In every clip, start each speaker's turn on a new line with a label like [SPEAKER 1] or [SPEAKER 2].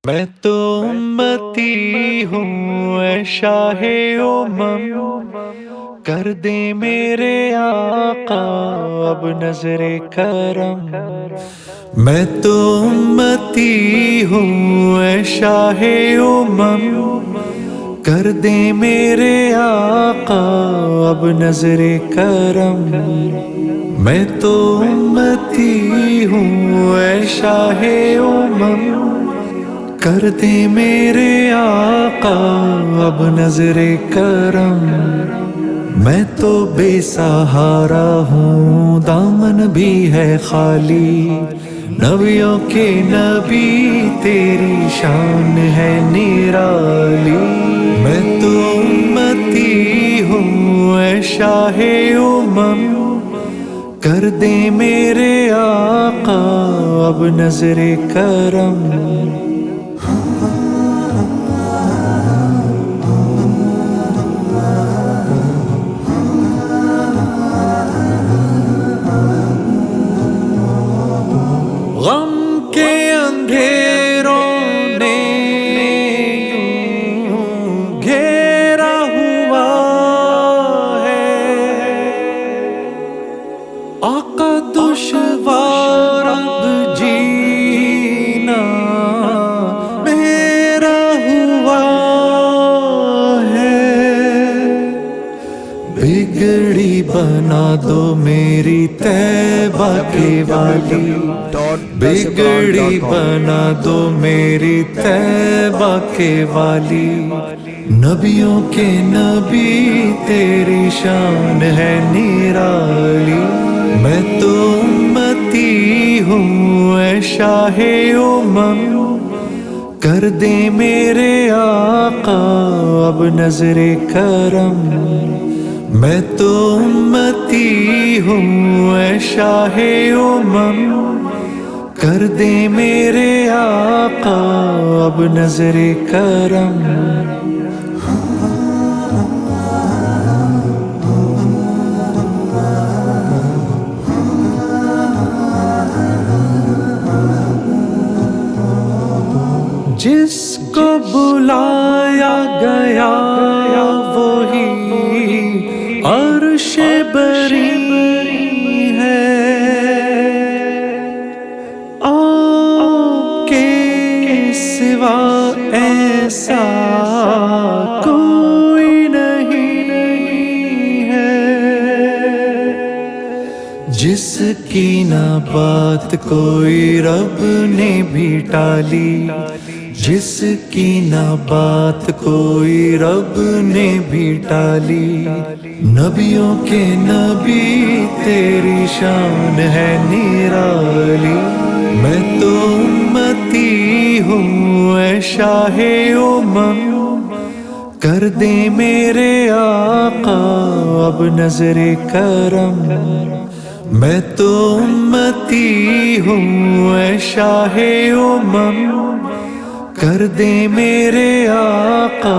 [SPEAKER 1] میں تو امتی ہوں اے شاہ امم، کر دے میرے آقا اب نظر کرم۔ میں تو امتی ہوں اے شاہ امم، کر دے میرے آقا اب نظر کرم۔ میں تو امتی ہوں اے شاہ امم، کر دے میرے آقا اب نظر کرم۔ میں تو بے سہارا ہوں، دامن بھی ہے خالی، نبیوں کے نبی تیری شان ہے نرالی۔ میں تو امتی ہوں اے شاہ امم، کر دے میرے آقا اب نظر کرم۔ غم کے اندھیروں نے یوں گھیرا ہوا ہے، آقا دشوار اب جینا میرا ہوا ہے۔ بگڑی بنا دو میری طیبہ کے والی، بگڑی بنا دو میری طیبہ کے والی، نبیوں کے نبی تیری شان ہے نرالی۔ میں تو امتی ہوں اے شاہ امم، کر دے میرے آقا اب نظر کرم۔ میں تو امتی ہوں اے شاہ امم، کر دے میرے آقا اب نظر کرم۔ جس کو بلایا گیا وہی عرش بری ہے، آپ کے سوا ایسا کوئی نہیں ہے، جس کی نہ بات کوئی رب نے بھی ٹالی، جس کی نہ بات کوئی رب نے بھی ٹالی، نبیوں کے نبی تیری شان ہے نرالی۔ میں تو امتی ہوں اے شاہ امم، کر دے میرے آقا اب نظر کرم۔ میں تو امتی ہوں اے شاہ امم، کر دے میرے آقا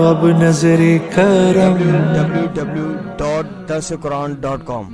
[SPEAKER 1] اب نظر کرم۔
[SPEAKER 2] www.darsequran.com